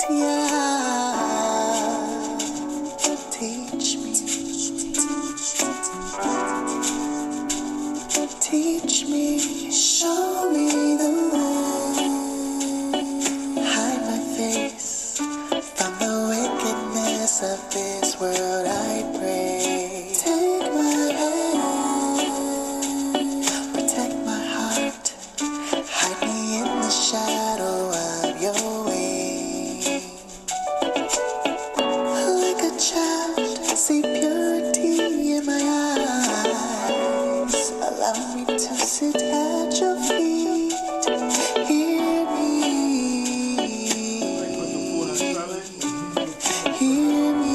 yeah. Teach me. Teach me, show me the way. Hide my face from the wickedness of this world, I pray. Take my hand, protect my heart. Hide me in the shadow of your wing. Like a child, see purity in my eyes. Allow me to sit at your feet. Hear me. Hear me.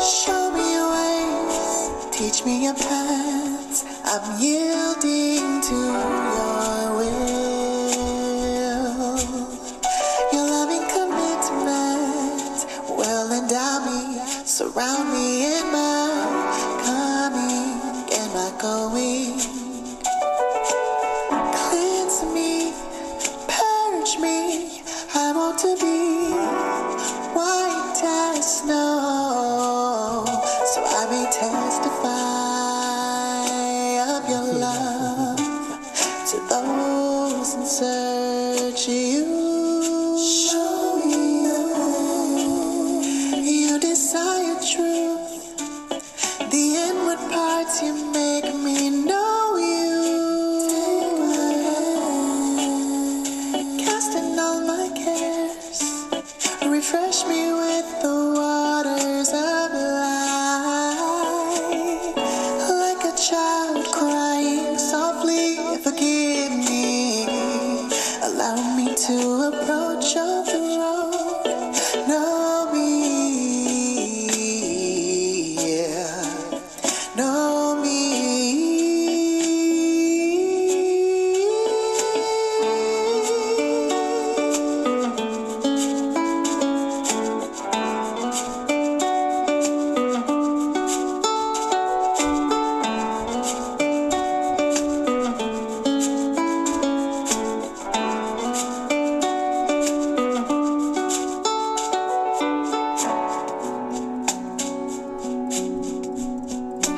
Show me your ways, teach me your paths. I'm yielding to your will. Your loving commitment will endow me, surround me in my coming and my going. Cleanse me, purge me. I want to be white as snow, so I may testify of your love to those in search of you. Show me the way. You desire truth. The inward parts you make me know you. Take my hand, casting all my cares. Refresh me with the waters of life. Like a child crying softly, forgive me. Allow me to approach your throne. Know me, yeah. Know me.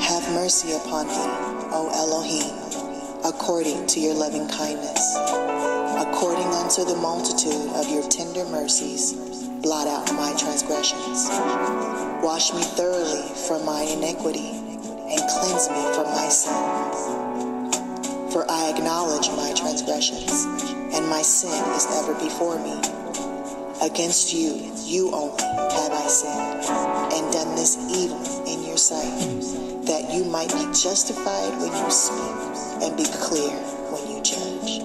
Have mercy upon me, O Elohim, according to your loving kindness. According unto the multitude of your tender mercies, blot out my transgressions. Wash me thoroughly from my iniquity, and cleanse me from my sin. For I acknowledge my transgressions, and my sin is ever before me. Against you, you only, have I sinned, and done this evil in your sight, that you might be justified when you speak, and be clear when you judge.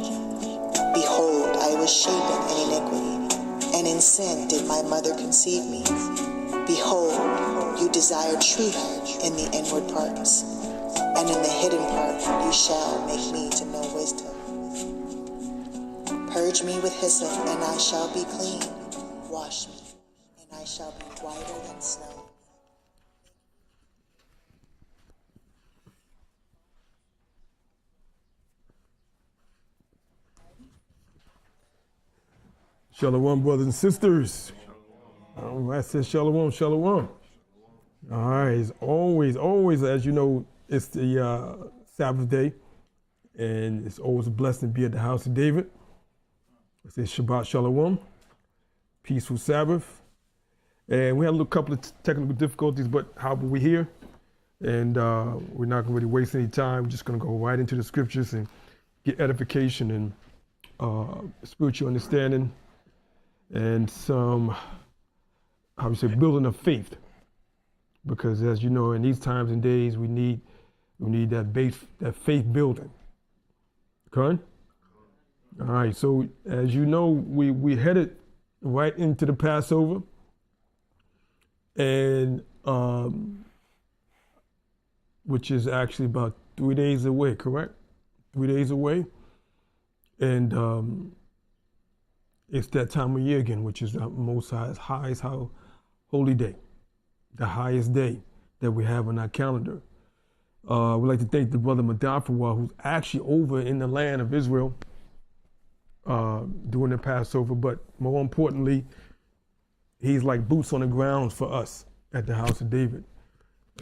Behold, I was shapen in iniquity, and in sin did my mother conceive me. Behold, you desire truth in the inward parts, and in the hidden part you shall make me to know wisdom. Purge me with hyssop, and I shall be clean. Wash me, and I shall be whiter than snow. Shalom, brothers and sisters. I said shalom, shalom. All right, as always, as you know, it's the Sabbath day, and it's always a blessing to be at the house of David. I say Shabbat Shalom, peaceful Sabbath. And we had a little couple of technical difficulties, but however, we're here, and we're not going to really waste any time. We're just going to go right into the scriptures and get edification and spiritual understanding and some, how we say, building of faith. Because as you know, in these times and days, we need that faith building. Okay? All right, so as you know, we headed right into the Passover. And which is actually about 3 days away, correct? 3 days away. And it's that time of year again, which is the most highest holy day, the highest day that we have on our calendar. We'd like to thank the brother Madafawa, who's actually over in the land of Israel doing the Passover, but more importantly, he's like boots on the ground for us at the house of David.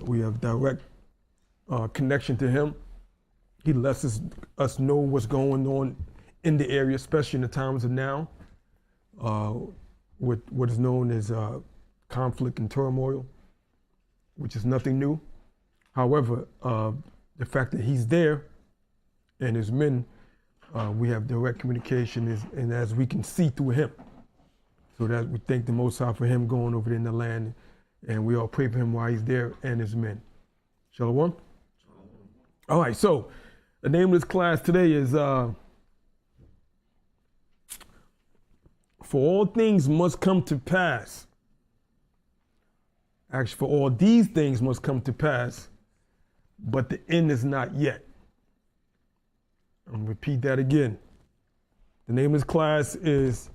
We have direct connection to him. He lets us know what's going on in the area, especially in the times of now, with what is known as conflict and turmoil, which is nothing new. However, the fact that he's there and his men, we have direct communication, and as we can see through him. So that we thank the Most High for him going over there in the land, and we all pray for him while he's there and his men. Shalom? All right, so the name of this class today is For All Things Must Come to Pass. Actually, for all these things must come to pass, but the end is not yet. I'll repeat that again. The name of this class is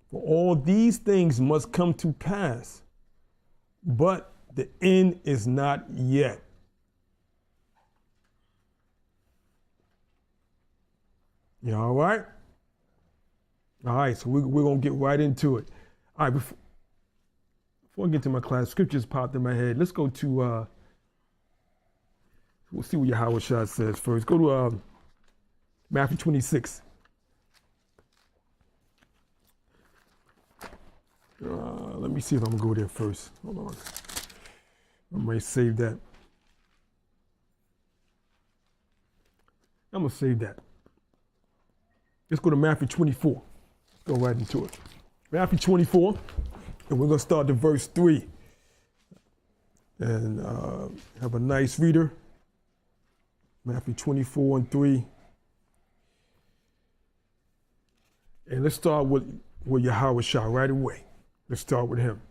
For All These Things Must Come to Pass, but the end is not yet. You all right? All right, so we're going to get right into it. All right, before I get to my class, scriptures popped in my head. Let's go to, we'll see what H.O.D.C says first. Go to Matthew 26. Let me see if I'm going to go there first. Hold on. I might save that. I'm going to save that. Let's go to Matthew 24. Go right into it. Matthew 24, and we're going to start at verse 3. And have a nice reader. Matthew 24 and 3. And let's start with H.O.D.C right away. Let's start with him.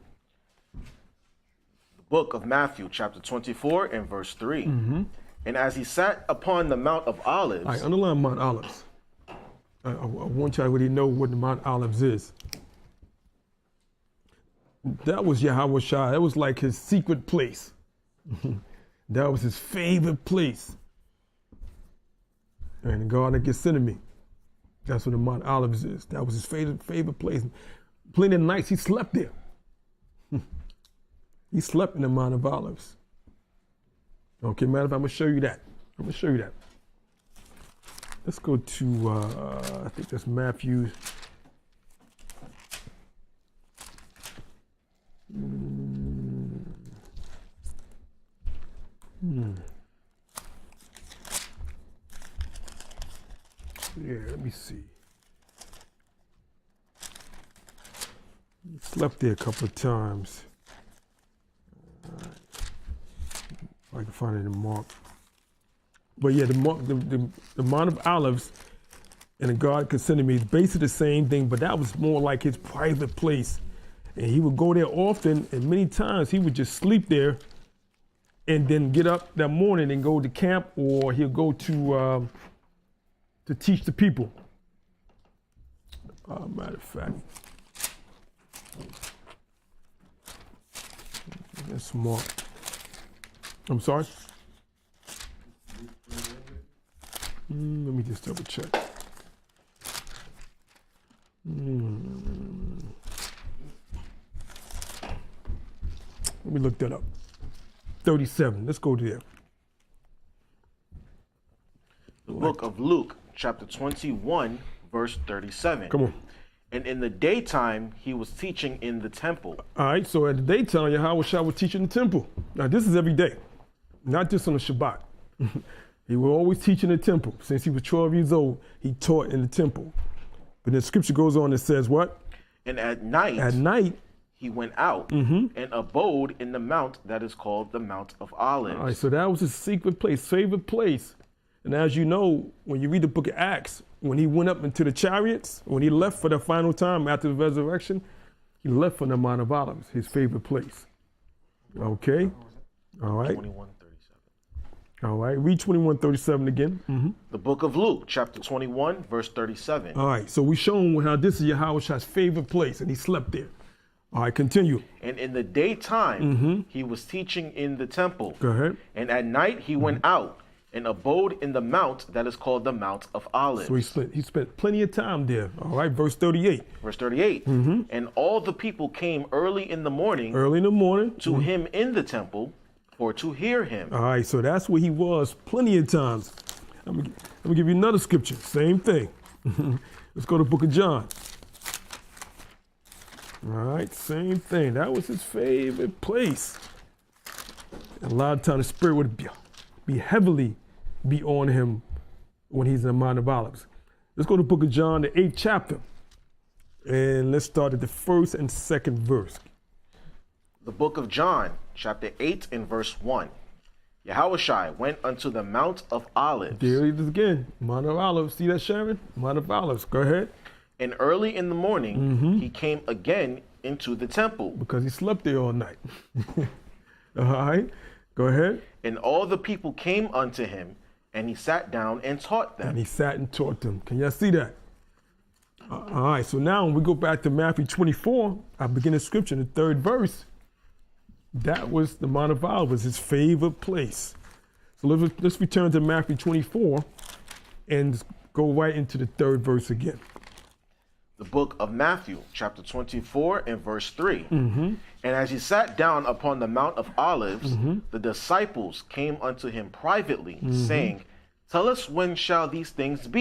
The book of Matthew, chapter 24 and verse 3. Mm-hmm. And as he sat upon the Mount of Olives. I underline Mount Olives. I want y'all to really know what the Mount Olives is. That was H.O.D.C. That was like his secret place. That was his favorite place. And the Garden of Gethsemane. That's what the Mount Olives is. That was his favorite place. Plenty of nights he slept there. He slept in the Mount of Olives. Okay, matter of fact, I'm gonna show you that. Let's go to, I think that's Matthew. Yeah, let me see. He slept there a couple of times. If I can find it in Mark. But yeah, the Mount of Olives and the Garden of Gethsemane is basically the same thing, but that was more like his private place. And he would go there often, and many times he would just sleep there and then get up that morning and go to camp, or he'll go to teach the people. Matter of fact, that's Mark. I'm sorry? Let me just double check. Let me look that up. 37. Let's go there. The book of Luke, chapter 21, verse 37. Come on. And in the daytime, he was teaching in the temple. All right, so at the daytime, H.O.D.C would teach in the temple. Now, this is every day, not just on the Shabbat. He would always teach in the temple. Since he was 12 years old, he taught in the temple. But the scripture goes on and says what? And at night, he went out and abode in the mount that is called the Mount of Olives. All right, so that was his secret place, favorite place. And as you know, when you read the book of Acts, when he went up into the chariots, when he left for the final time after the resurrection, he left from the Mount of Olives, his favorite place. Okay? All right. 21:37. All right, read 21:37 again. The book of Luke, chapter 21, verse 37. All right, so we shown how this is Yahushua's favorite place, and he slept there. All right, continue. And in the daytime, he was teaching in the temple. Go ahead. And at night, he went out and abode in the mount that is called the Mount of Olives. So he spent plenty of time there. All right, verse 38. Verse 38. And all the people came early in the morning. To him in the temple for to hear him. All right, so that's where he was plenty of times. I'm gonna give you another scripture. Same thing. Let's go to the book of John. All right, same thing. That was his favorite place. And a lot of times the Spirit would be heavily on him when he's in the Mount of Olives. Let's go to the book of John, the 8th chapter. And let's start at the 1st and 2nd verse. The book of John, chapter 8 and verse 1. Yahushua went unto the Mount of Olives. There it is again, Mount of Olives. See that, Sharon? Mount of Olives. Go ahead. And early in the morning, he came again into the temple. Because he slept there all night. All right, go ahead. And all the people came unto him, and he sat down and taught them. And he sat and taught them. Can y'all see that? All right, so now when we go back to Matthew 24, I begin the scripture in the 3rd verse. That was the Mount of Olives, his favorite place. So let's return to Matthew 24 and go right into the 3rd verse again. The book of Matthew, chapter 24 and verse 3. And as he sat down upon the Mount of Olives, the disciples came unto him privately, saying, Tell us, when shall these things be?